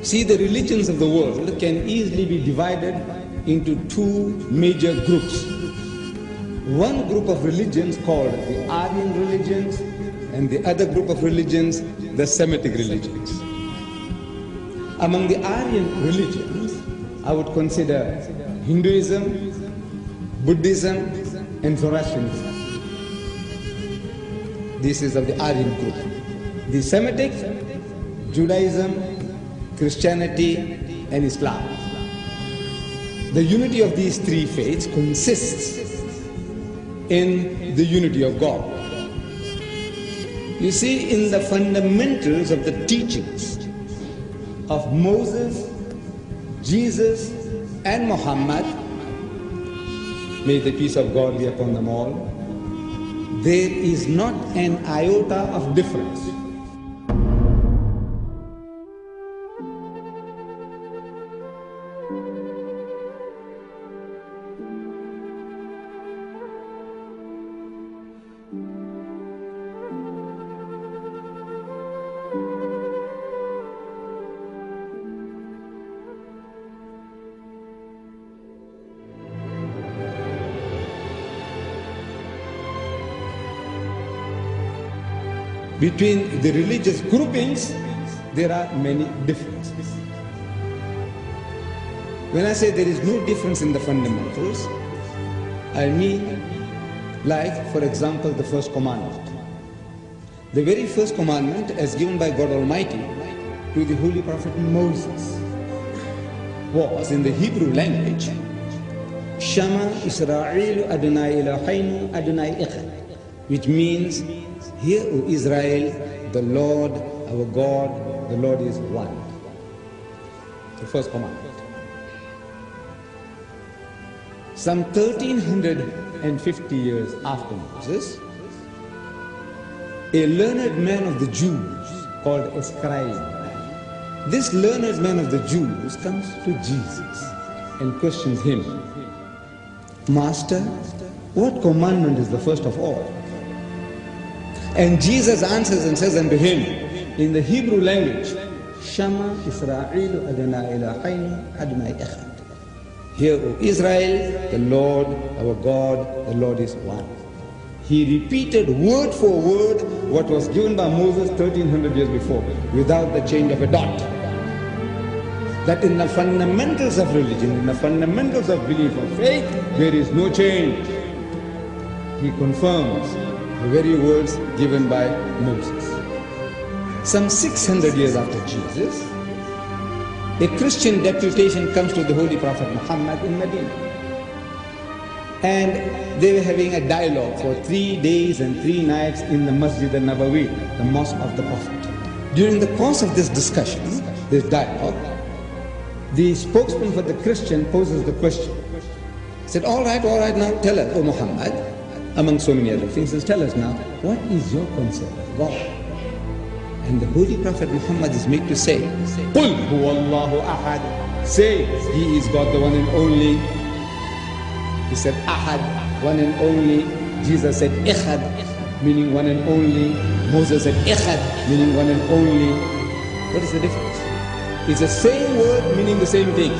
See, the religions of the world can easily be divided into two major groups. One group of religions called the Aryan religions, and the other group of religions, the Semitic religions. Among the Aryan religions, I would consider Hinduism, Buddhism, and Zoroastrianism. This is of the Aryan group. The Semitic, Judaism, Christianity, and Islam. The unity of these three faiths consists in the unity of God. You see, in the fundamentals of the teachings of Moses, Jesus, and Muhammad, may the peace of God be upon them all, there is not an iota of difference. Between the religious groupings, there are many differences. When I say there is no difference in the fundamentals, I mean, like, for example, the first commandment. The very first commandment, as given by God Almighty to the Holy Prophet Moses, was in the Hebrew language, Shama Israel Adonai Eloheinu Adonai Echad, which means, "Hear, O Israel, the Lord, our God, the Lord is one." The first commandment. Some 1350 years after Moses, a learned man of the Jews called a scribe. This learned man of the Jews comes to Jesus and questions him, "Master, what commandment is the first of all?" And Jesus answers and says unto him in the Hebrew language, "Shama Israel Adonai Eloheinu Adonai Echad." Hear, O Israel, the Lord, our God, the Lord is one. He repeated word for word what was given by Moses 1300 years before, without the change of a dot. That in the fundamentals of religion, in the fundamentals of belief of faith, there is no change. He confirms the very words given by Moses. Some 600 years after Jesus, a Christian deputation comes to the Holy Prophet Muhammad in Medina. And they were having a dialogue for 3 days and 3 nights in the Masjid al-Nabawi, the mosque of the Prophet. During the course of this discussion, this dialogue, the spokesman for the Christian poses the question. He said, all right, now tell us, O Muhammad, among so many other things, says, tell us now, what is your concept of God? And the Holy Prophet Muhammad is made to say, Qul huwallahu ahad. Say, He is God, the one and only. He said, Ahad, one and only. Jesus said, Echad, meaning one and only. Moses said, Echad, meaning one and only. What is the difference? It's the same word meaning the same thing.